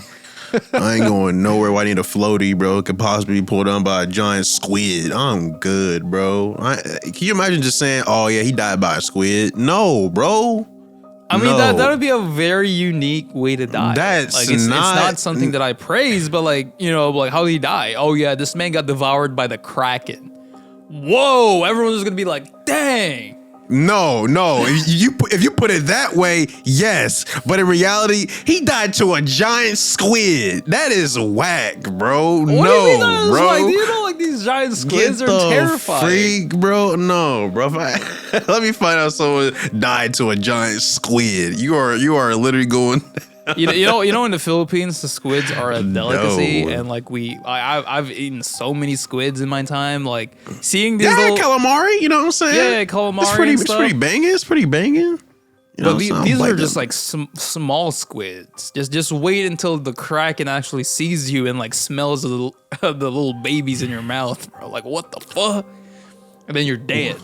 I ain't going nowhere where I need a floaty, bro. It could possibly be pulled down by a giant squid. I'm good, bro. Can you imagine just saying, oh, yeah, he died by a squid? No, bro. I mean, that would be a very unique way to die. It's not something that I praise, but like, you know, like how did he die? Oh, yeah, this man got devoured by the Kraken. Whoa, everyone's just going to be like, dang. No. If you put it that way, yes. But in reality, he died to a giant squid. That is whack, bro. What do you mean that is whack? Do you know like these giant squids are terrifying? Freak, bro. No, bro. Let me find out someone died to a giant squid. You are literally going. You know, in the Philippines, the squids are a delicacy, and like I've eaten so many squids in my time. Like seeing these calamari, you know what I'm saying? Yeah, calamari. It's pretty banging. But these are just like small squids. Just wait until the Kraken actually sees you and like smells the little babies in your mouth, bro. Like what the fuck? And then you're dead.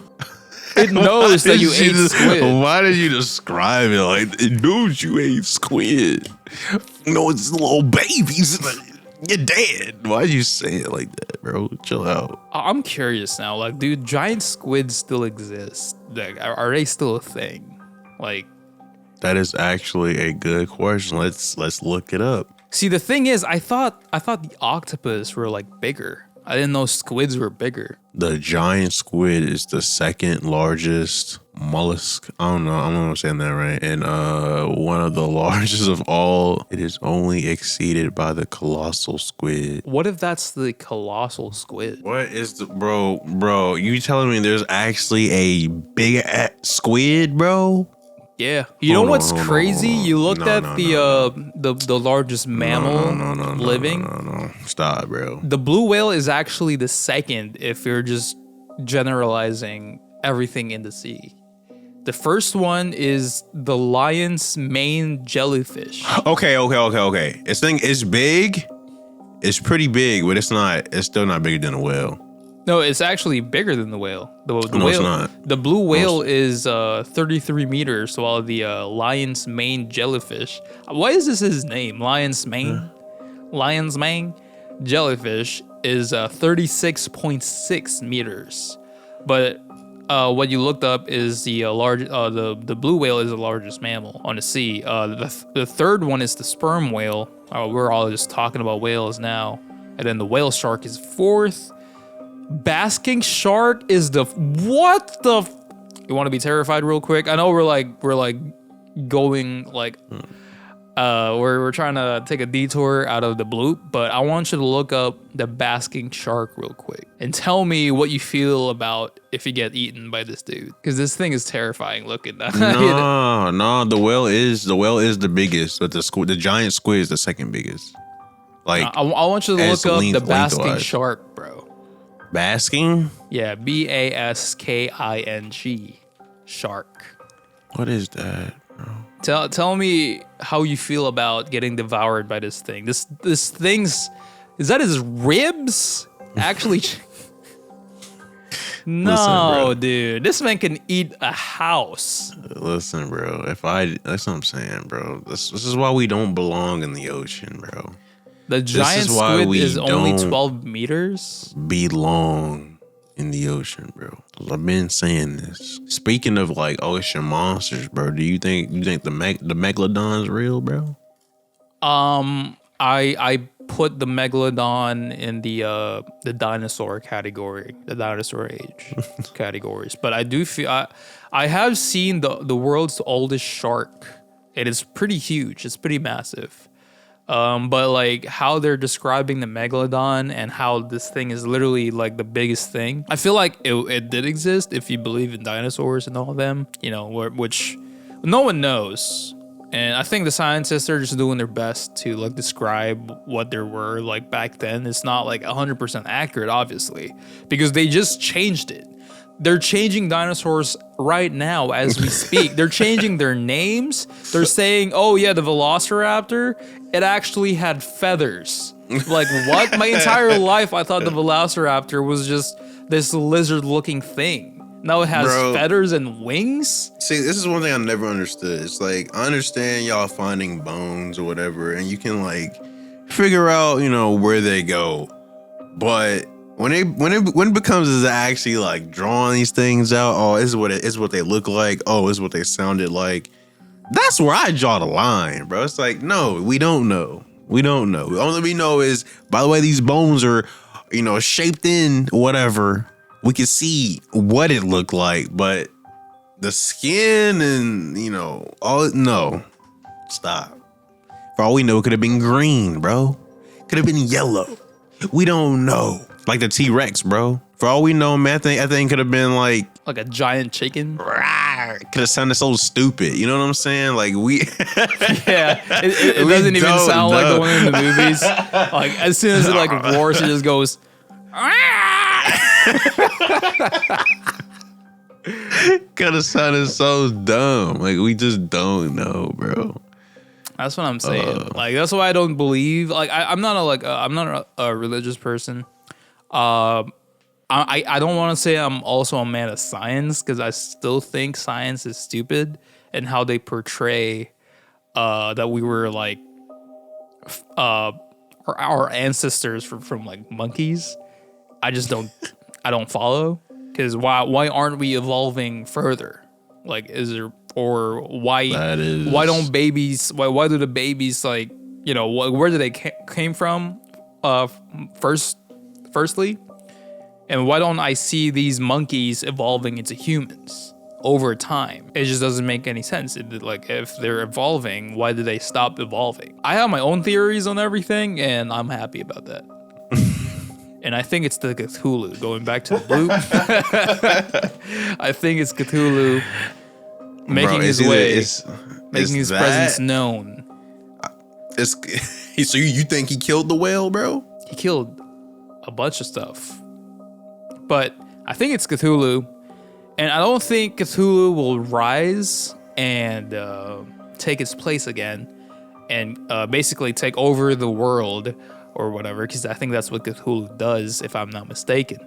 It knows that you ate squid. Why did you describe it like it knows you ate squid? No, it's little babies. You're dead. Why'd you say it like that, bro? Chill out. I'm curious now. Like, dude, giant squids still exist? Like, are they still a thing? Like, that is actually a good question. Let's look it up. See, the thing is, I thought the octopus were like bigger. I didn't know squids were bigger. The giant squid is the second largest mollusk. I don't know if I'm saying that right. And one of the largest of all. It is only exceeded by the colossal squid. What if that's the colossal squid? What is the bro? You telling me there's actually a big squid, bro? Yeah. You know what's crazy? You looked at the largest mammal living. No. Stop, bro. The blue whale is actually the second if you're just generalizing everything in the sea. The first one is the lion's mane jellyfish. Okay. This thing is big. It's pretty big, but it's still not bigger than a whale. No, it's actually bigger than the whale. The whale, it's not. The blue whale is 33 meters, while the lion's mane jellyfish. Why is this his name? Lion's mane? Lion's mane jellyfish is 36.6 meters. But what you looked up is the the blue whale is the largest mammal on the sea. The third one is the sperm whale. We're all just talking about whales now. And then the whale shark is fourth. Basking shark is the what the? You want to be terrified real quick? I know we're going like we're trying to take a detour out of the bloop, but I want you to look up the basking shark real quick and tell me what you feel about if you get eaten by this dude, because this thing is terrifying looking. No, the whale is the biggest, but the giant squid is the second biggest. Like I want you to look up the basking shark, bro. Basking? Yeah, Basking shark. What is that? Tell me how you feel about getting devoured by this thing. This thing's, is that his ribs? Actually, no, Listen, dude. This man can eat a house. Listen, bro. That's what I'm saying, bro. This is why we don't belong in the ocean, bro. The giant squid is only 12 meters. Belong in the ocean, bro. I've been saying this. Speaking of like ocean monsters, bro, do you think the megalodon's real, bro? I put the megalodon in the dinosaur category, the dinosaur age categories. But I do feel I have seen the world's oldest shark. It is pretty huge. It's pretty massive. But like how they're describing the megalodon and how this thing is literally like the biggest thing. I feel like it did exist if you believe in dinosaurs and all of them, you know, which no one knows. And I think the scientists are just doing their best to like describe what there were like back then. It's not like 100% accurate, obviously, because they just changed it. They're changing dinosaurs right now as we speak. They're changing their names. They're saying, oh yeah, the Velociraptor, it actually had feathers. Like what? My entire life I thought the Velociraptor was just this lizard-looking thing. Now it has feathers and wings? See, this is one thing I never understood. It's like, I understand y'all finding bones or whatever, and you can like figure out, you know, where they go. But when it becomes is actually like drawing these things out, oh, this is what they look like. Oh, this is what they sounded like. That's where I draw the line, bro. It's like, no, we don't know. We don't know. All we know is, by the way, these bones are, you know, shaped in whatever. We can see what it looked like, but the skin and, you know, no, stop. For all we know, it could have been green, bro. Could have been yellow. We don't know. Like the T-Rex, bro. For all we know, man, I think could have been like a giant chicken. Could have sounded so stupid. You know what I'm saying? Like yeah, it doesn't even sound like the one in the movies. Like as soon as it like roars, it just goes. Could have sounded so dumb. Like we just don't know, bro. That's what I'm saying. Like that's why I don't believe. Like I'm not a religious person. I don't want to say I'm also a man of science because I still think science is stupid and how they portray that we were like our ancestors from like monkeys. I don't follow because why aren't we evolving further? Like is there or why don't babies why do the babies like, you know, where did they came from firstly, and why don't I see these monkeys evolving into humans over time? It just doesn't make any sense. Like if they're evolving, why did they stop evolving? I have my own theories on everything and I'm happy about that. And I think it's the Cthulhu, going back to the Bloop. I think it's Cthulhu making his presence known. So you think he killed the whale, bro? He killed a bunch of stuff. But I think it's Cthulhu. And I don't think Cthulhu will rise and take its place again and basically take over the world or whatever, because I think that's what Cthulhu does, if I'm not mistaken.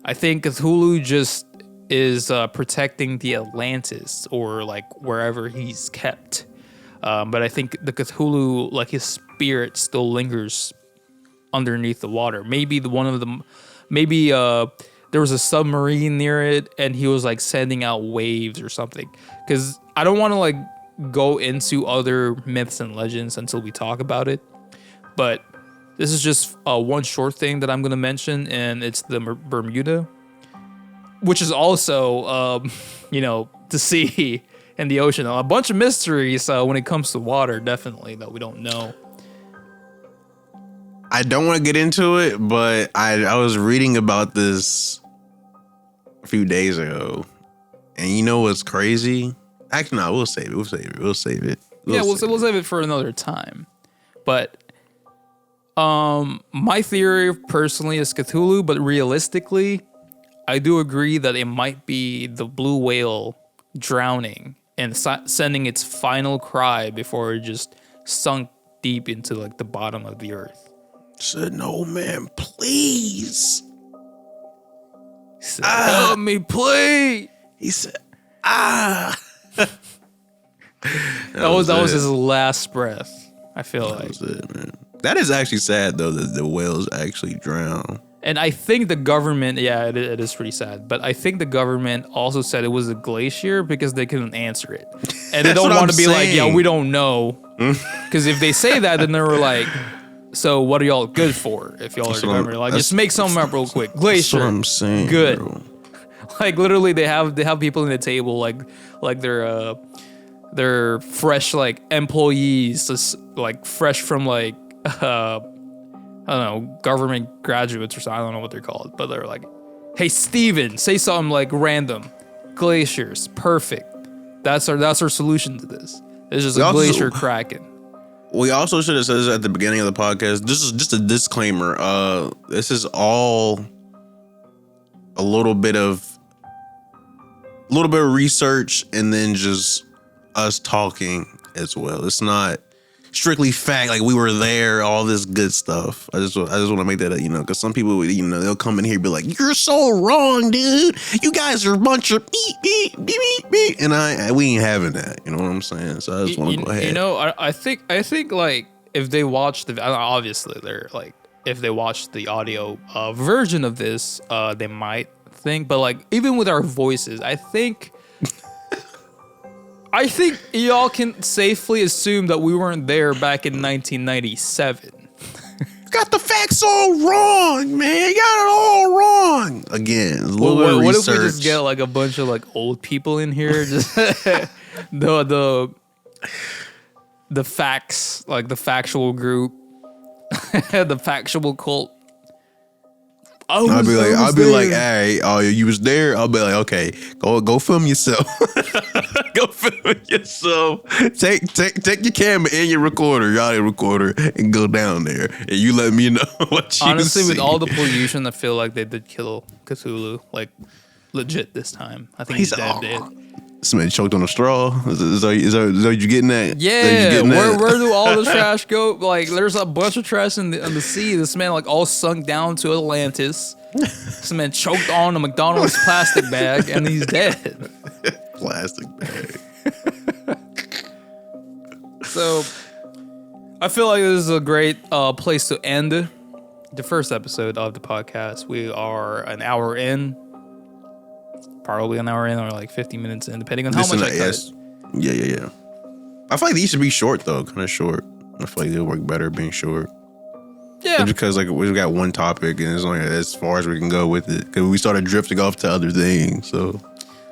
I think Cthulhu just is protecting the Atlantis or like wherever he's kept. But I think the Cthulhu, like his spirit still lingers underneath the water. Maybe there was a submarine near it and he was like sending out waves or something. Because I don't want to like go into other myths and legends until we talk about it. But this is just one short thing that I'm going to mention, and it's the Bermuda, which is also, to see in the ocean. A bunch of mysteries when it comes to water, definitely, that we don't know. I don't want to get into it, but I was reading about this a few days ago, and you know what's crazy? Actually, no, we'll save it. We'll save it. We'll save it for another time. But my theory personally is Cthulhu, but realistically, I do agree that it might be the blue whale drowning and sending its final cry before it just sunk deep into like the bottom of the earth. Said, "No, man, please." He said, "Help me, please." He said, "Ah." That was his last breath. I feel like. That was it, man. That is actually sad though that the whales actually drown. And I think the government, it is pretty sad. But I think the government also said it was a glacier because they couldn't answer it, and they don't want to be like, "Yeah, we don't know," because if they say that, then they were like, "So what are y'all good for?" If y'all are government, like, just make something up real quick. Glacier, that's what I'm saying, good. Bro. Like literally, they have people in the table, like they're fresh like employees, just like fresh from like I don't know, government graduates or something. I don't know what they're called, but they're like, "Hey, Steven, say something like random. Glaciers, perfect. That's our solution to this. It's just a glacier cracking." We also should have said this at the beginning of the podcast. This is just a disclaimer. This is all a little bit of research and then just us talking as well. It's not strictly fact, like we were there, all this good stuff. I just want to make that, because some people, they'll come in here and be like, "You're so wrong, dude. You guys are a bunch of beep, beep, beep, beep." And we ain't having that. You know what I'm saying? So I just want to go ahead. I think like if they watch obviously they're like, if they watch the audio version of this, they might think, but like even with our voices, I think y'all can safely assume that we weren't there back in 1997. Got the facts all wrong, man. You got it all wrong. Again, a little bit of what research. if we just get like a bunch of like old people in here? Just the facts, like the factual group, the factual cult. I'll be like, "Hey, oh, you was there." I'll be like, "Okay, go film yourself. Go film yourself. Take your camera and your audio recorder, and go down there, and you let me know what you Honestly, see." with all the pollution, I feel like they did kill Cthulhu, like legit this time. I think he's dead. Somebody choked on a straw. Is that what you getting at? Yeah, where do all the trash go? Like, there's a bunch of trash in the sea. This man like all sunk down to Atlantis. This man choked on a McDonald's plastic bag, and he's dead. Plastic bag. So, I feel like this is a great place to end the first episode of the podcast. We are an hour in. Probably an hour in or like 50 minutes in, depending on how much I cut it. Yeah. I feel like these should be short though, kind of short. I feel like they'll work better being short. Yeah. Because like we got one topic and it's only as far as we can go with it. Because we started drifting off to other things. So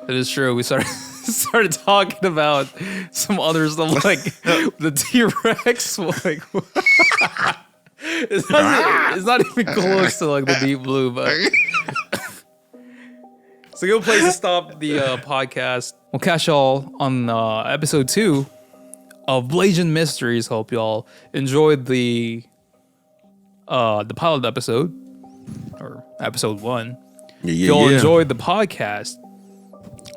that is true. We started talking about some other stuff like the T-Rex. Like, it's not even close to like the Deep Blue, but. It's a good place to stop the podcast. We'll catch y'all on episode 2 of Blasian Mysteries. Hope y'all enjoyed the pilot episode, or episode 1. If y'all enjoyed the podcast,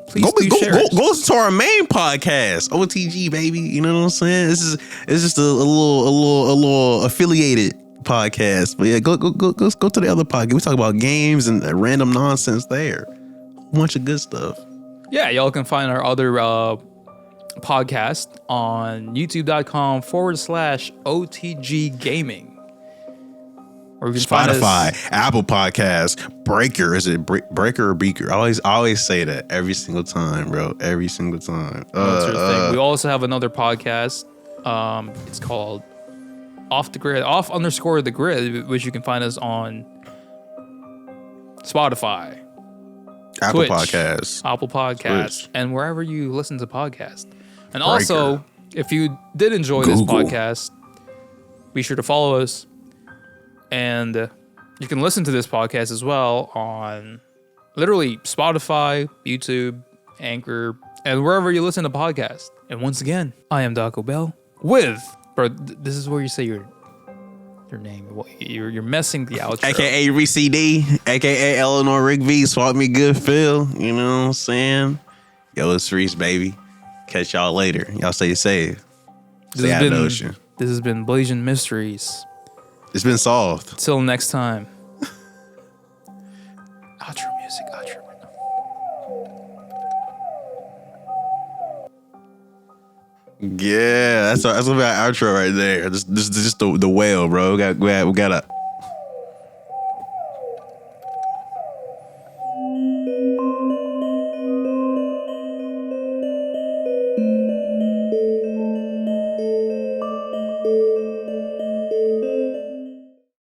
please share. Go listen to our main podcast, OTG, baby. You know what I'm saying? It's just a little affiliated podcast. But yeah, go to the other podcast. We talk about games and random nonsense there. Bunch of good stuff. Yeah, y'all can find our other podcast on youtube.com/OTG Gaming. Or you can Spotify, Apple Podcasts, Breaker. Is it Breaker or Beaker? I always say that every single time, bro. Every single time. Thing. We also have another podcast. It's called off_the grid, which you can find us on Spotify, Apple Twitch, Podcasts, and wherever you listen to podcasts. And also, if you did enjoy this podcast, be sure to follow us. And you can listen to this podcast as well on literally Spotify, YouTube, Anchor, and wherever you listen to podcasts. And once again, I am Daco Bell this is where you say your name. You're messing the outro. AKA Reese D, AKA Eleanor Rigby, swap me good Phil. You know what I'm saying? Yo, it's Reese, baby. catch y'all later. Y'all stay safe. This has been Blasian Mysteries. It's been solved. Till next time. Outro music. Yeah, that's about outro right there. This is just the whale, bro. We got